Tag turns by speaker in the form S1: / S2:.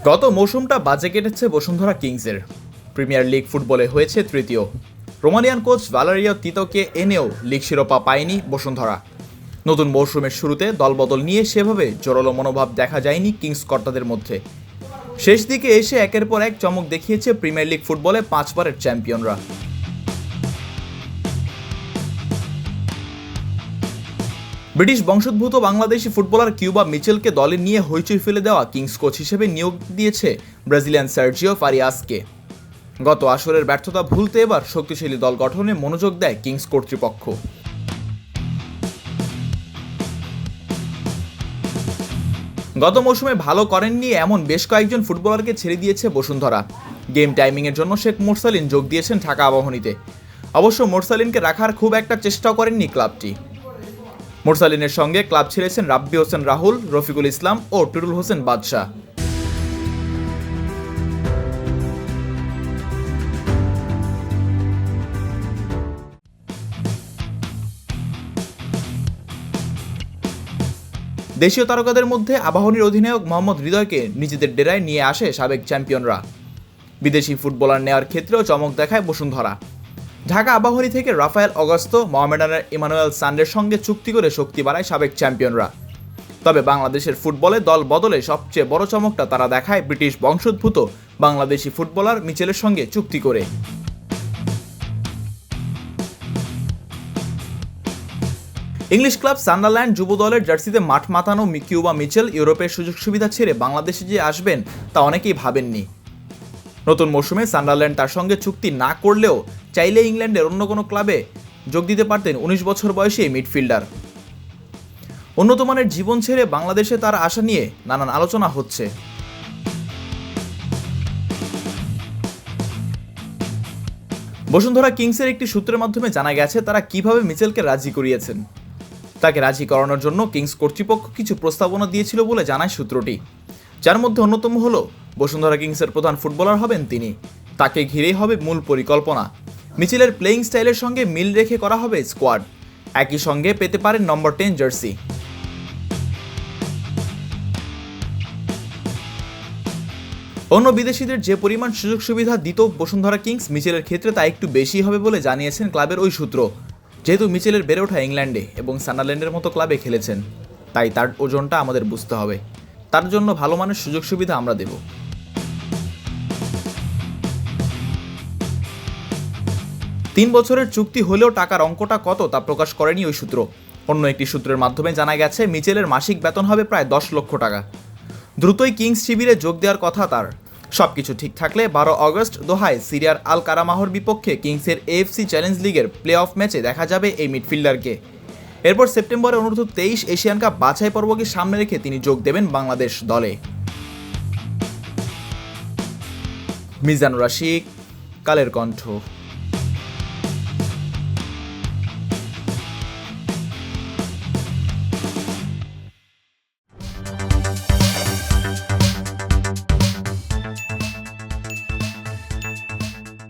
S1: গত মৌসুমটা বাজে কেটেছে বসুন্ধরা কিংসের। প্রিমিয়ার লিগ ফুটবলে হয়েছে তৃতীয়। রোমানিয়ান কোচ ভালেরিও তিতোকে এনেও লিগ শিরোপা পায়নি বসুন্ধরা। নতুন মৌসুমের শুরুতে দলবদল নিয়ে সেভাবে জোরালো মনোভাব দেখা যায়নি কিংস কর্তাদের মধ্যে। শেষ দিকে এসে একের পর এক চমক দেখিয়েছে প্রিমিয়ার লিগ ফুটবলে 5 বারের চ্যাম্পিয়নরা। ব্রিটিশ বংশোদ্ভূত বাংলাদেশি ফুটবলার কিউবা মিচেলকে দলে নিয়ে হইচই ফেলে দেওয়া কিংস কোচ হিসেবে নিয়োগ দিয়েছে ব্রাজিলিয়ান সার্জিও ফারিয়াসকে। গত আসরের ব্যর্থতা ভুলতে এবার শক্তিশালী দল গঠনে মনোযোগ দেয় কিংস কর্তৃপক্ষ। গত মৌসুমে ভালো করেননি এমন বেশ কয়েকজন ফুটবলারকে ছেড়ে দিয়েছে বসুন্ধরা। গেম টাইমিংয়ের জন্য শেখ মোরসালিন যোগ দিয়েছেন ঢাকা আবাহনীতে। অবশ্য মোরসালিনকে রাখার খুব একটা চেষ্টাও করেননি ক্লাবটি। মোরসালিনের সঙ্গে ক্লাব ছেড়েছেন রাব্বি হোসেন রাহুল, রফিকুল ইসলাম ও টুরুল হোসেন বাদশা। দেশীয় তারকাদের মধ্যে আবাহনীর অধিনায়ক মোহাম্মদ হৃদয়কে নিজেদের ডেরায় নিয়ে আসে সাবেক চ্যাম্পিয়নরা। বিদেশি ফুটবলার নেওয়ার ক্ষেত্রেও চমক দেখায় বসুন্ধরা। ঢাকা আবাহনী থেকে রাফায়েল অগাস্তো, মোহামেডানের ইমানুয়েল সান্ডের সঙ্গে চুক্তি করে শক্তি বাড়ায় সাবেক চ্যাম্পিয়নরা। তবে বাংলাদেশের ফুটবলে দল বদলে সবচেয়ে বড় চমকটা তারা দেখায় ব্রিটিশ বংশোদ্ভূত বাংলাদেশি ফুটবলার মিচেলের সঙ্গে চুক্তি করে। ইংলিশ ক্লাব সান্ডারল্যান্ড যুব দলের জার্সিতে মাঠ মাতানো কিউবা মিচেল ইউরোপের সুযোগ সুবিধা ছেড়ে বাংলাদেশে যে আসবেন তা অনেকেই ভাবেননি। নতুন মৌসুমে সান্ডারল্যান্ড তার সঙ্গে চুক্তি না করলেও চাইলে ইংল্যান্ডের অন্য কোনো ক্লাবে যোগ দিতে পারতেন 19 বছর বয়সী এই মিডফিল্ডার। উন্নত মানের জীবন ছেড়ে বাংলাদেশে তার আশা নিয়ে নানান আলোচনা হচ্ছে। বসুন্ধরা কিংসের একটি সূত্রের মাধ্যমে জানা গেছে তারা কিভাবে মিচেলকে রাজি করিয়েছেন। তাকে রাজি করানোর জন্য কিংস কর্তৃপক্ষ কিছু প্রস্তাবনা দিয়েছিল বলে জানায় সূত্রটি, যার মধ্যে অন্যতম হল বসুন্ধরা কিংসের প্রধান ফুটবলার হবেন তিনি। তাকে ঘিরেই হবে মূল পরিকল্পনা। মিচেলের প্লেয়িং স্টাইলের সঙ্গে মিল রেখে করা হবে স্কোয়াড। একই সঙ্গে পেতে পারেন নম্বর 10 জার্সি। অন্য বিদেশিদের যে পরিমাণ সুযোগ সুবিধা দিত বসুন্ধরা কিংস, মিচেলের ক্ষেত্রে তা একটু বেশি হবে বলে জানিয়েছেন ক্লাবের ওই সূত্র। যেহেতু মিচেলের বেড়ে ওঠা ইংল্যান্ডে এবং সান্ডারল্যান্ডের মতো ক্লাবে খেলেছেন, তাই তার ওজনটা আমাদের বুঝতে হবে। তার জন্য ভালো মানের সুযোগ সুবিধা আমরা দেব। 3 বছরের চুক্তি হলেও টাকার অঙ্কটা কত তা প্রকাশ করেনি ওই সূত্র। অন্য একটি সূত্রের মাধ্যমে জানা গেছে মিচেলের মাসিক বেতন হবে প্রায় 10 লক্ষ টাকা। দ্রুতই কিংস শিবিরে যোগ দেওয়ার কথা তার। সবকিছু ঠিক থাকলে 12 অগস্ট দোহায় সিরিয়ার আল কারামাহর বিপক্ষে কিংসের এএফসি চ্যালেঞ্জ লিগের প্লে অফ ম্যাচে দেখা যাবে এই মিডফিল্ডারকে। এরপর সেপ্টেম্বরে অনূর্ধ্ব 23 এশিয়ান কাপ বাছাই পর্বকে সামনে রেখে তিনি যোগ দেবেন বাংলাদেশ দলে। মিজানুর রাশিক, কালের কণ্ঠ।